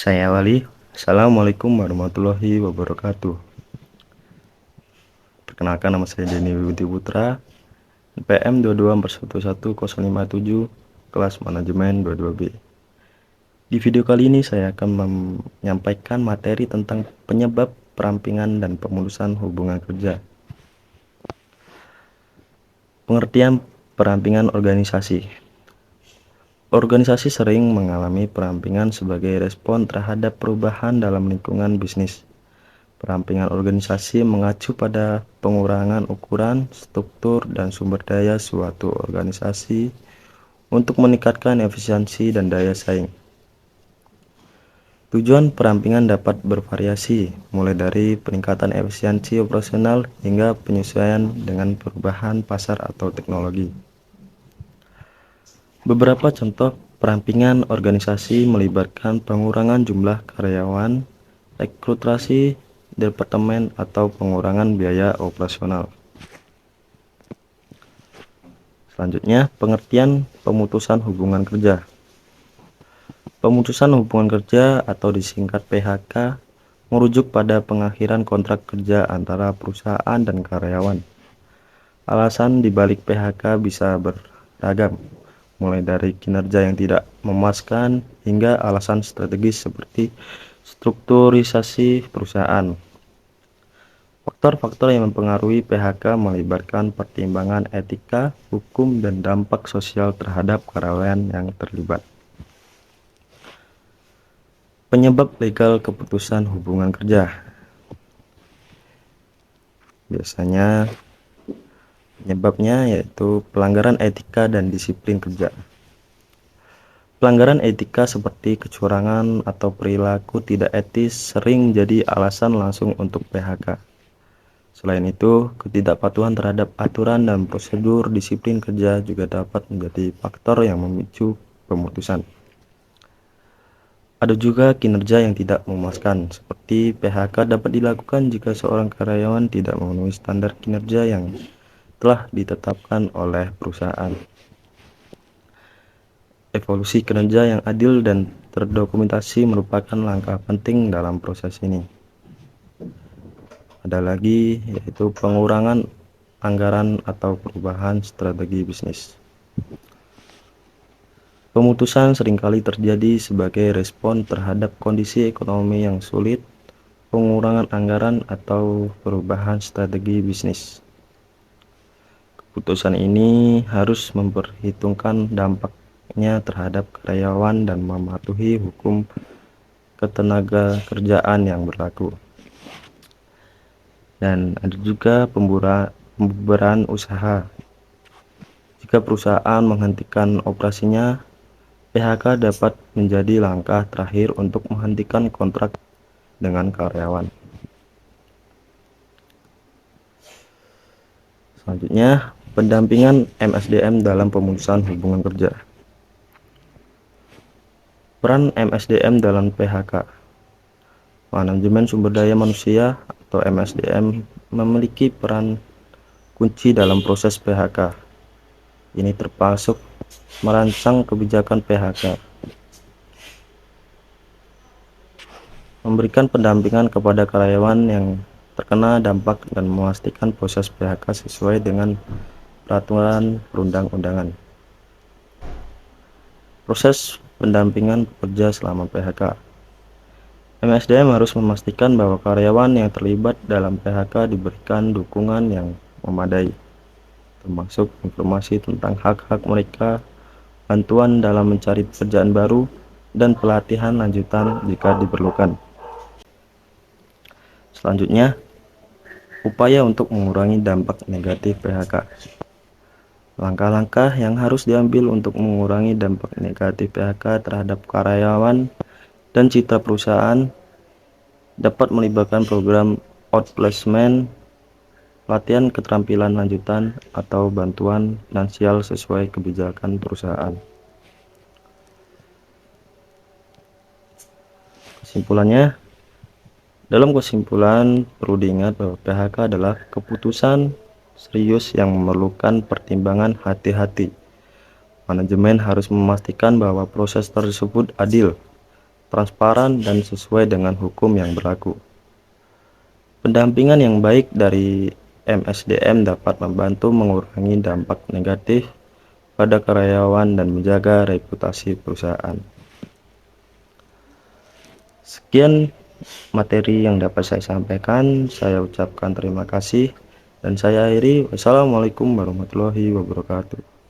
Saya Wali. Assalamualaikum warahmatullahi wabarakatuh. Perkenalkan, nama saya Denny Wiwiti Putra, PM 22411057, kelas manajemen 22B. Di video kali ini saya akan menyampaikan materi tentang penyebab perampingan dan pemutusan hubungan kerja. Pengertian perampingan organisasi. Organisasi sering mengalami perampingan sebagai respon terhadap perubahan dalam lingkungan bisnis. Perampingan organisasi mengacu pada pengurangan ukuran, struktur, dan sumber daya suatu organisasi untuk meningkatkan efisiensi dan daya saing. Tujuan perampingan dapat bervariasi, mulai dari peningkatan efisiensi operasional hingga penyesuaian dengan perubahan pasar atau teknologi. Beberapa contoh perampingan organisasi melibatkan pengurangan jumlah karyawan, rekrutasi departemen, atau pengurangan biaya operasional. Selanjutnya, pengertian pemutusan hubungan kerja. Pemutusan hubungan kerja atau disingkat PHK merujuk pada pengakhiran kontrak kerja antara perusahaan dan karyawan. Alasan dibalik PHK bisa beragam, mulai dari kinerja yang tidak memuaskan hingga alasan strategis seperti strukturisasi perusahaan. Faktor-faktor yang mempengaruhi PHK melibatkan pertimbangan etika, hukum, dan dampak sosial terhadap karyawan yang terlibat. Penyebab legal keputusan hubungan kerja. Biasanya penyebabnya yaitu pelanggaran etika dan disiplin kerja. Pelanggaran etika seperti kecurangan atau perilaku tidak etis sering jadi alasan langsung untuk PHK. Selain itu, ketidakpatuhan terhadap aturan dan prosedur disiplin kerja juga dapat menjadi faktor yang memicu pemutusan. Ada juga kinerja yang tidak memuaskan, seperti PHK dapat dilakukan jika seorang karyawan tidak memenuhi standar kinerja yang telah ditetapkan oleh perusahaan. Evolusi kinerja yang adil dan terdokumentasi merupakan langkah penting dalam proses ini. Ada lagi yaitu pengurangan anggaran atau perubahan strategi bisnis. Pemutusan seringkali terjadi sebagai respon terhadap kondisi ekonomi yang sulit, pengurangan anggaran, atau perubahan strategi bisnis. Keputusan ini harus memperhitungkan dampaknya terhadap karyawan dan mematuhi hukum ketenagakerjaan yang berlaku. Dan ada juga pembubaran usaha. Jika perusahaan menghentikan operasinya, PHK dapat menjadi langkah terakhir untuk menghentikan kontrak dengan karyawan. Selanjutnya, pendampingan MSDM dalam pemutusan hubungan kerja. Peran MSDM dalam PHK. Manajemen sumber daya manusia atau MSDM memiliki peran kunci dalam proses PHK. Ini termasuk merancang kebijakan PHK, memberikan pendampingan kepada karyawan yang terkena dampak, dan memastikan proses PHK sesuai dengan peraturan perundang-undangan. Proses pendampingan pekerja selama PHK. MSDM harus memastikan bahwa karyawan yang terlibat dalam PHK diberikan dukungan yang memadai, termasuk informasi tentang hak-hak mereka, bantuan dalam mencari pekerjaan baru, dan pelatihan lanjutan jika diperlukan. Selanjutnya, upaya untuk mengurangi dampak negatif PHK. Langkah-langkah yang harus diambil untuk mengurangi dampak negatif PHK terhadap karyawan dan citra perusahaan dapat melibatkan program outplacement, pelatihan keterampilan lanjutan, atau bantuan finansial sesuai kebijakan perusahaan. Kesimpulannya, dalam kesimpulan perlu diingat bahwa PHK adalah keputusan serius yang memerlukan pertimbangan hati-hati. Manajemen harus memastikan bahwa proses tersebut adil, transparan, dan sesuai dengan hukum yang berlaku. Pendampingan yang baik dari MSDM dapat membantu mengurangi dampak negatif pada karyawan dan menjaga reputasi perusahaan. Sekian materi yang dapat saya sampaikan. Saya ucapkan terima kasih dan saya akhiri. Wassalamualaikum warahmatullahi wabarakatuh.